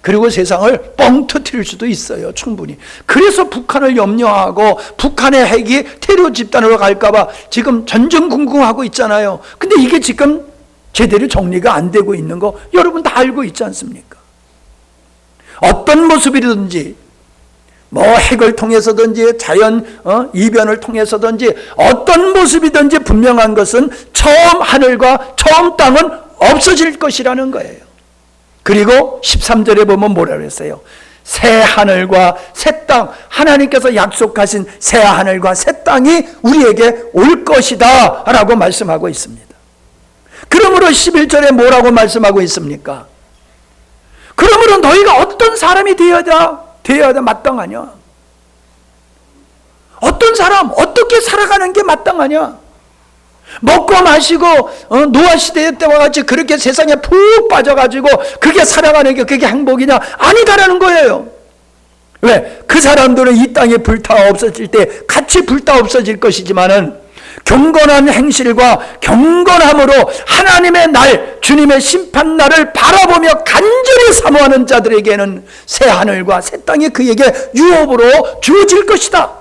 그리고 세상을 뻥 터뜨릴 수도 있어요. 충분히. 그래서 북한을 염려하고 북한의 핵이 테러 집단으로 갈까봐 지금 전전긍긍하고 있잖아요. 근데 이게 지금 제대로 정리가 안 되고 있는 거 여러분 다 알고 있지 않습니까? 어떤 모습이든지 핵을 통해서든지 자연 이변을 통해서든지 어떤 모습이든지 분명한 것은 처음 하늘과 처음 땅은 없어질 것이라는 거예요. 그리고 13절에 보면 뭐라 그랬어요? 새 하늘과 새 땅, 하나님께서 약속하신 새 하늘과 새 땅이 우리에게 올 것이다 라고 말씀하고 있습니다. 그러므로 11절에 뭐라고 말씀하고 있습니까? 그러므로 너희가 어떤 사람이 되어야 마땅하냐? 어떤 사람, 어떻게 살아가는 게 마땅하냐? 먹고 마시고 노아 시대 때와 같이 그렇게 세상에 푹 빠져가지고 그게 살아가는 게 그게 행복이냐? 아니다라는 거예요. 왜? 그 사람들은 이 땅에 불타 없어질 때 같이 불타 없어질 것이지만은 경건한 행실과 경건함으로 하나님의 날, 주님의 심판 날을 바라보며 간절히 사모하는 자들에게는 새 하늘과 새 땅이 그에게 유업으로 주어질 것이다.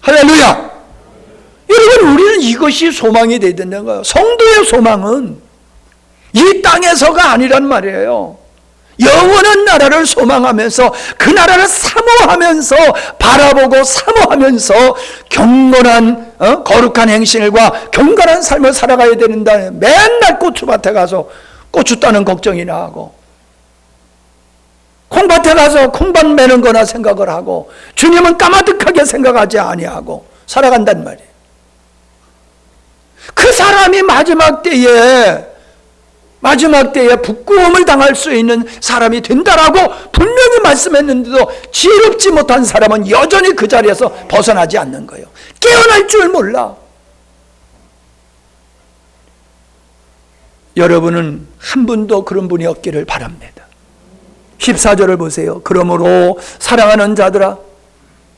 할렐루야. 여러분, 우리는 이것이 소망이 되어야 된다는 거예요. 성도의 소망은 이 땅에서가 아니란 말이에요. 영원한 나라를 소망하면서 그 나라를 사모하면서 바라보고 사모하면서 경건한 거룩한 행실과 경건한 삶을 살아가야 된다. 맨날 고추밭에 가서 고추 따는 걱정이나 하고 콩밭에 가서 콩밭 매는 거나 생각을 하고 주님은 까마득하게 생각하지 아니하고 살아간단 말이에요. 그 사람이 마지막 때에 부끄러움을 당할 수 있는 사람이 된다라고 분명히 말씀했는데도 지혜롭지 못한 사람은 여전히 그 자리에서 벗어나지 않는 거예요. 깨어날 줄 몰라. 여러분은 한 분도 그런 분이 없기를 바랍니다. 14절을 보세요. 그러므로 사랑하는 자들아,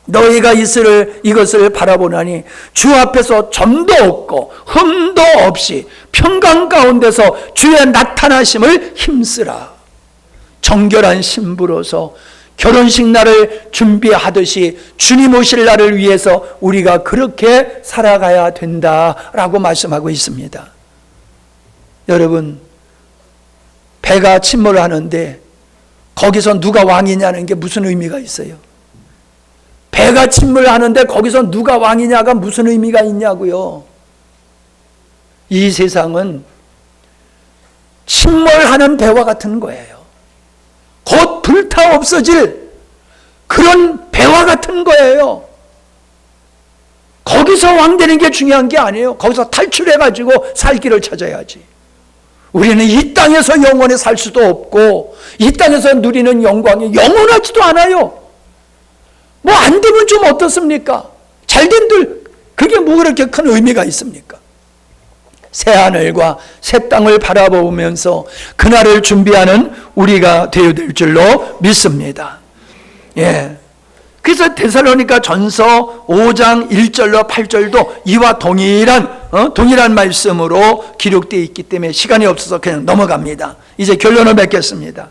너희가 이것을 바라보나니 주 앞에서 점도 없고 흠도 없이 평강 가운데서 주의 나타나심을 힘쓰라. 정결한 신부로서 결혼식 날을 준비하듯이 주님 오실 날을 위해서 우리가 그렇게 살아가야 된다라고 말씀하고 있습니다. 여러분, 배가 침몰하는데 거기서 누가 왕이냐는 게 무슨 의미가 있어요? 배가 침몰하는데 거기서 누가 왕이냐가 무슨 의미가 있냐고요. 이 세상은 침몰하는 배와 같은 거예요. 곧 불타 없어질 그런 배와 같은 거예요. 거기서 왕 되는 게 중요한 게 아니에요. 거기서 탈출해가지고 살 길을 찾아야지. 우리는 이 땅에서 영원히 살 수도 없고 이 땅에서 누리는 영광이 영원하지도 않아요. 뭐 안 되면 좀 어떻습니까? 잘 된들 그게 뭐 그렇게 큰 의미가 있습니까? 새 하늘과 새 땅을 바라보면서 그날을 준비하는 우리가 되어야 될 줄로 믿습니다. 예. 그래서 데살로니가 전서 5장 1절로 8절도 이와 동일한 말씀으로 기록되어 있기 때문에 시간이 없어서 그냥 넘어갑니다. 이제 결론을 맺겠습니다.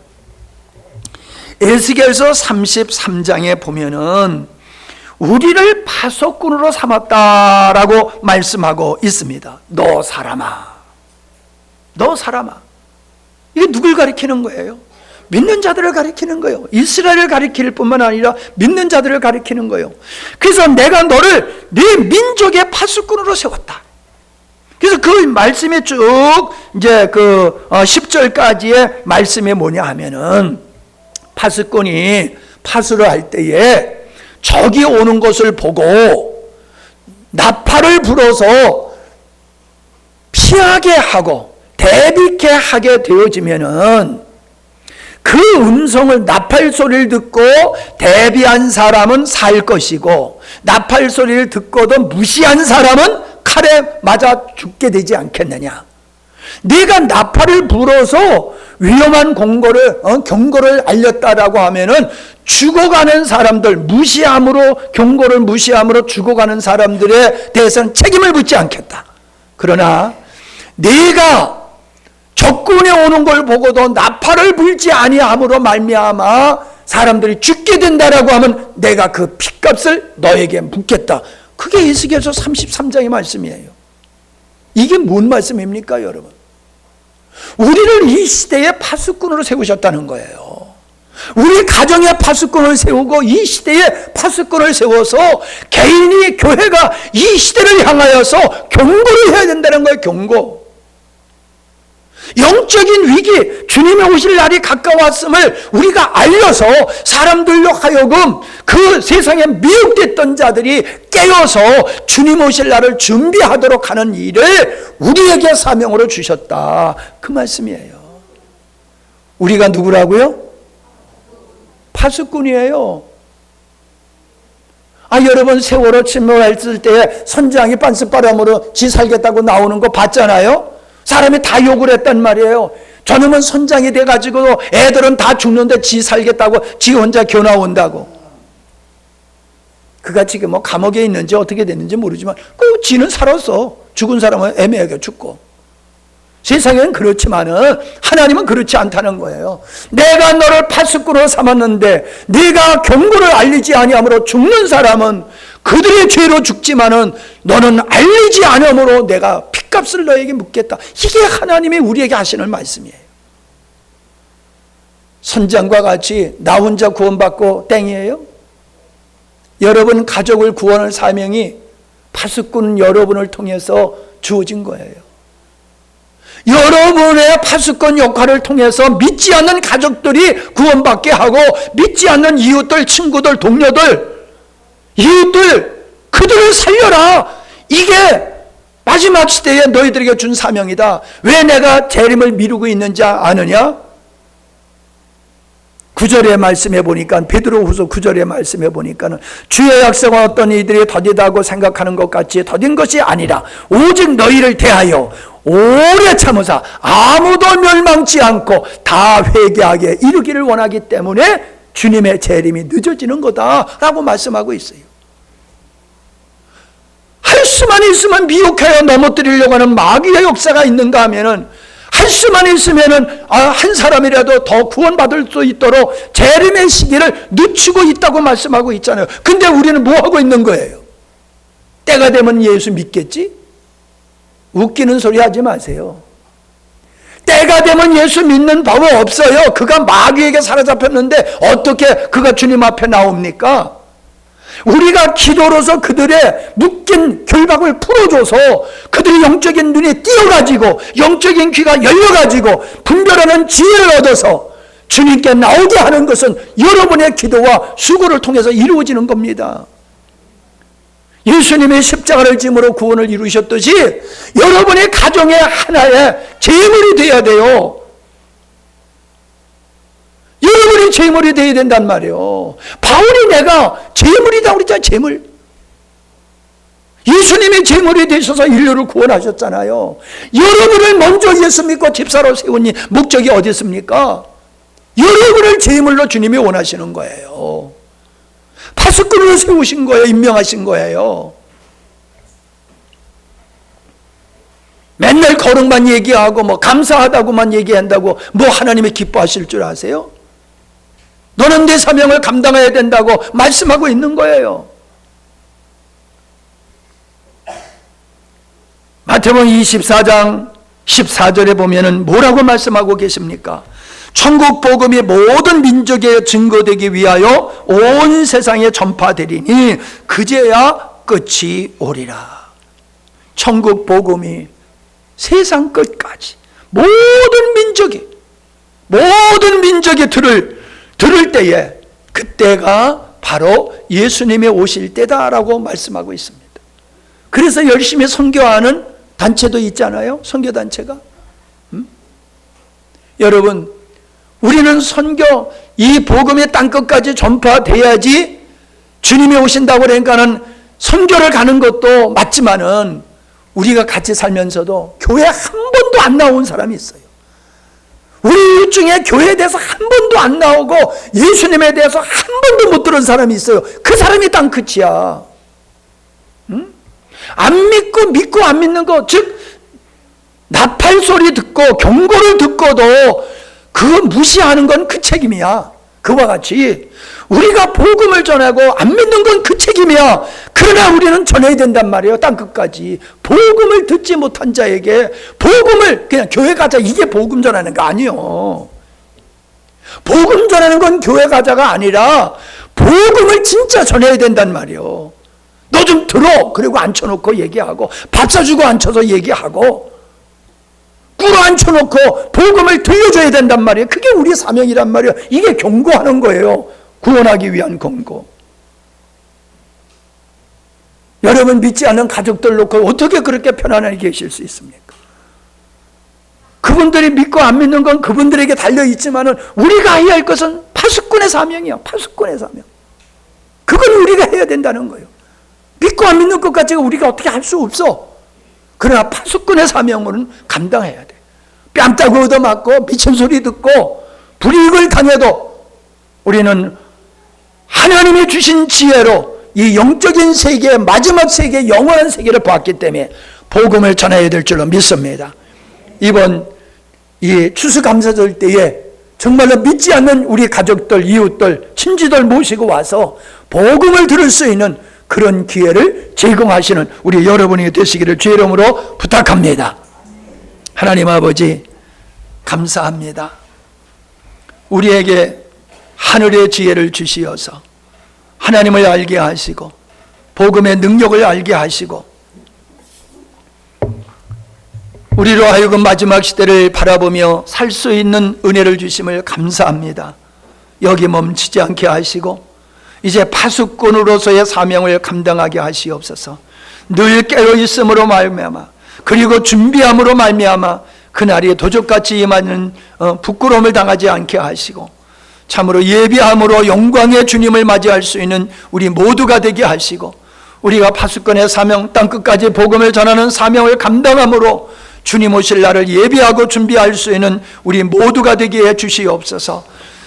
에스겔서 33장에 보면은 우리를 파수꾼으로 삼았다라고 말씀하고 있습니다. 너 사람아, 너 사람아. 이게 누굴 가리키는 거예요? 믿는 자들을 가리키는 거예요. 이스라엘을 가리킬 뿐만 아니라 믿는 자들을 가리키는 거예요. 그래서 내가 너를 네 민족의 파수꾼으로 세웠다. 그래서 그 말씀이 쭉 이제 10절까지의 말씀이 뭐냐 하면은 파수꾼이 파수를 할 때에 적이 오는 것을 보고 나팔을 불어서 피하게 하고 대비케 하게 되어지면은 그 음성을 나팔 소리를 듣고 대비한 사람은 살 것이고 나팔 소리를 듣고도 무시한 사람은 칼에 맞아 죽게 되지 않겠느냐. 네가 나팔을 불어서 위험한 경고를 알렸다라고 하면은 죽어가는 사람들, 경고를 무시함으로 죽어가는 사람들에 대해서는 책임을 묻지 않겠다. 그러나 네가 적군이 오는 걸 보고도 나팔을 불지 아니함으로 말미암아 사람들이 죽게 된다라고 하면 내가 그 핏값을 너에게 묻겠다. 그게 에스겔서 33장의 말씀이에요. 이게 뭔 말씀입니까, 여러분? 우리를 이 시대의 파수꾼으로 세우셨다는 거예요. 우리 가정의 파수꾼을 세우고 이 시대의 파수꾼을 세워서 개인이, 교회가 이 시대를 향하여서 경고를 해야 된다는 거예요. 경고. 영적인 위기, 주님의 오실 날이 가까웠음을 우리가 알려서 사람들로 하여금 그 세상에 미혹됐던 자들이 깨어서 주님 오실 날을 준비하도록 하는 일을 우리에게 사명으로 주셨다. 그 말씀이에요. 우리가 누구라고요? 파수꾼이에요. 여러분 세월호 침몰했을 때 선장이 빤스바람으로 지 살겠다고 나오는 거 봤잖아요. 사람이 다 욕을 했단 말이에요. 저놈은 선장이 돼가지고 애들은 다 죽는데 지 살겠다고 지 혼자 겨나온다고. 그가 지금 뭐 감옥에 있는지 어떻게 됐는지 모르지만 지는 살았어. 죽은 사람은 애매하게 죽고. 세상에는 그렇지만은 하나님은 그렇지 않다는 거예요. 내가 너를 파수꾼으로 삼았는데 네가 경고를 알리지 아니함으로 죽는 사람은 그들의 죄로 죽지만은 너는 알리지 않음으로 내가 핏값을 너에게 묻겠다. 이게 하나님이 우리에게 하시는 말씀이에요. 선장과 같이 나 혼자 구원받고 땡이에요? 여러분 가족을 구원할 사명이 파수꾼 여러분을 통해서 주어진 거예요. 여러분의 파수꾼 역할을 통해서 믿지 않는 가족들이 구원받게 하고 믿지 않는 이웃들, 친구들, 동료들, 이웃들 그들을 살려라. 이게 마지막 시대에 너희들에게 준 사명이다. 왜 내가 재림을 미루고 있는지 아느냐? 9절에 말씀해 보니까 베드로후서 9절에 말씀해 보니까는 주의 약속은 어떤 이들이 더디다고 생각하는 것 같이 더딘 것이 아니라 오직 너희를 대하여 오래 참으사 아무도 멸망치 않고 다 회개하게 이르기를 원하기 때문에 주님의 재림이 늦어지는 거다라고 말씀하고 있어요. 할 수만 있으면 미혹하여 넘어뜨리려고 하는 마귀의 역사가 있는가 하면은 할 수만 있으면은 한 사람이라도 더 구원받을 수 있도록 재림의 시기를 늦추고 있다고 말씀하고 있잖아요. 근데 우리는 뭐 하고 있는 거예요? 때가 되면 예수 믿겠지? 웃기는 소리 하지 마세요. 때가 되면 예수 믿는 법은 없어요. 그가 마귀에게 사로잡혔는데 어떻게 그가 주님 앞에 나옵니까? 우리가 기도로서 그들의 묶인 결박을 풀어줘서 그들의 영적인 눈이 띄어가지고 영적인 귀가 열려가지고 분별하는 지혜를 얻어서 주님께 나오게 하는 것은 여러분의 기도와 수고를 통해서 이루어지는 겁니다. 예수님의 십자가를 짐으로 구원을 이루셨듯이 여러분의 가정의 하나의 제물이 되어야 돼요. 여러분이 제물이 되어야 된단 말이에요. 바울이 내가 제물이다 그랬잖아요. 제물. 예수님의 제물이 되셔서 인류를 구원하셨잖아요. 여러분을 먼저 예수 믿고 집사로 세운 목적이 어디 있습니까? 여러분을 제물로 주님이 원하시는 거예요. 파수꾼으로 세우신 거예요. 임명하신 거예요. 맨날 거룩만 얘기하고 뭐 감사하다고만 얘기한다고 뭐 하나님이 기뻐하실 줄 아세요? 너는 내 사명을 감당해야 된다고 말씀하고 있는 거예요. 마태복음 24장 14절에 보면은 뭐라고 말씀하고 계십니까? 천국 복음이 모든 민족에 증거되기 위하여 온 세상에 전파되리니 그제야 끝이 오리라. 천국 복음이 세상 끝까지 모든 민족이 들을 때에 그때가 바로 예수님이 오실 때다라고 말씀하고 있습니다. 그래서 열심히 선교하는 단체도 있잖아요. 선교단체가. 여러분, 우리는 선교, 이 복음의 땅끝까지 전파돼야지 주님이 오신다고 그러니까는 선교를 가는 것도 맞지만은 우리가 같이 살면서도 교회 한 번도 안 나온 사람이 있어요. 우리 중에 교회에 대해서 한 번도 안 나오고 예수님에 대해서 한 번도 못 들은 사람이 있어요. 그 사람이 땅끝이야. 안 믿고 안 믿는 거, 즉 나팔 소리 듣고 경고를 듣고도 그거 무시하는 건 그 책임이야. 그와 같이 우리가 복음을 전하고 안 믿는 건 그 책임이야. 그러나 우리는 전해야 된단 말이에요. 땅끝까지. 복음을 듣지 못한 자에게 복음을 그냥 교회 가자 이게 복음 전하는 거 아니에요. 복음 전하는 건 교회 가자가 아니라 복음을 진짜 전해야 된단 말이에요. 너 좀 들어. 그리고 앉혀놓고 얘기하고 밥 사주고 앉혀서 얘기하고 꿇어 앉혀놓고 복음을 들려줘야 된단 말이에요. 그게 우리 사명이란 말이에요. 이게 경고하는 거예요. 구원하기 위한 권고. 여러분 믿지 않는 가족들 놓고 어떻게 그렇게 편안하게 계실 수 있습니까? 그분들이 믿고 안 믿는 건 그분들에게 달려있지만은 우리가 해야 할 것은 파수꾼의 사명이야. 파수꾼의 사명. 그건 우리가 해야 된다는 거예요. 믿고 안 믿는 것까지가 우리가 어떻게 할 수 없어. 그러나 파수꾼의 사명은 감당해야 돼. 뺨 따고 얻어맞고 미친 소리 듣고 불이익을 당해도 우리는 하나님이 주신 지혜로 이 영적인 세계, 마지막 세계, 영원한 세계를 보았기 때문에 복음을 전해야 될 줄로 믿습니다. 이번 이 추수감사절 때에 정말로 믿지 않는 우리 가족들, 이웃들, 친지들 모시고 와서 복음을 들을 수 있는 그런 기회를 제공하시는 우리 여러분이 되시기를 주의 이름으로 부탁합니다. 하나님 아버지 감사합니다. 우리에게 하늘의 지혜를 주시어서 하나님을 알게 하시고 복음의 능력을 알게 하시고 우리로 하여금 마지막 시대를 바라보며 살 수 있는 은혜를 주심을 감사합니다. 여기 멈추지 않게 하시고 이제 파수꾼으로서의 사명을 감당하게 하시옵소서. 늘 깨어있음으로 말미암아 그리고 준비함으로 말미암아 그날이 도적같이 임하는 부끄러움을 당하지 않게 하시고 참으로 예비함으로 영광의 주님을 맞이할 수 있는 우리 모두가 되게 하시고 우리가 파수꾼의 사명 땅끝까지 복음을 전하는 사명을 감당함으로 주님 오실 날을 예비하고 준비할 수 있는 우리 모두가 되게 해 주시옵소서.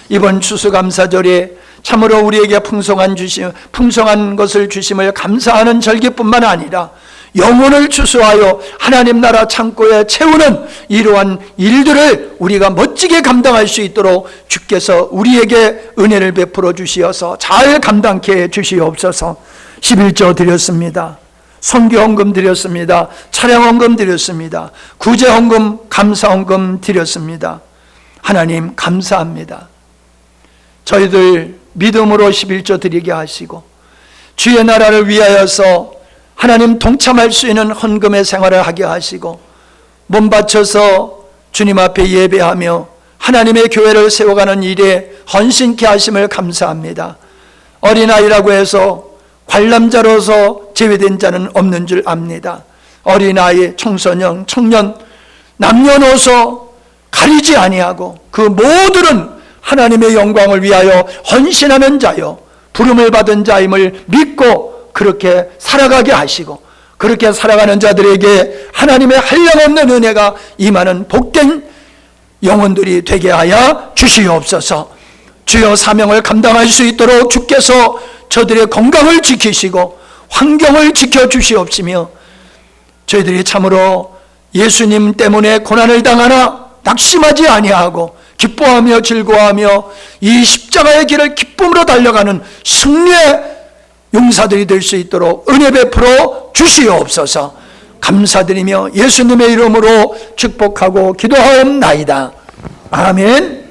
이번 추수감사절에 참으로 우리에게 풍성한 것을 주심을 감사하는 절기뿐만 아니라 영혼을 추수하여 하나님 나라 창고에 채우는 이러한 일들을 우리가 멋지게 감당할 수 있도록 주께서 우리에게 은혜를 베풀어 주시어서 잘 감당케 해 주시옵소서. 11조 드렸습니다. 선교헌금 드렸습니다. 차량헌금 드렸습니다. 구제헌금, 감사헌금 드렸습니다. 하나님 감사합니다. 저희들 믿음으로 11조 드리게 하시고 주의 나라를 위하여서 하나님 동참할 수 있는 헌금의 생활을 하게 하시고 몸 바쳐서 주님 앞에 예배하며 하나님의 교회를 세워가는 일에 헌신케 하심을 감사합니다. 어린아이라고 해서 관람자로서 제외된 자는 없는 줄 압니다. 어린아이, 청소년, 청년, 남녀노소 가리지 아니하고 그 모두는 하나님의 영광을 위하여 헌신하는 자요 부름을 받은 자임을 믿고 그렇게 살아가게 하시고 그렇게 살아가는 자들에게 하나님의 한량없는 은혜가 임하는 복된 영혼들이 되게 하여 주시옵소서. 주여 사명을 감당할 수 있도록 주께서 저들의 건강을 지키시고 환경을 지켜주시옵시며 저희들이 참으로 예수님 때문에 고난을 당하나 낙심하지 아니하고 기뻐하며 즐거워하며 이 십자가의 길을 기쁨으로 달려가는 승리의 용사들이 될 수 있도록 은혜 베풀어 주시옵소서. 감사드리며 예수님의 이름으로 축복하고 기도하옵나이다. 아멘.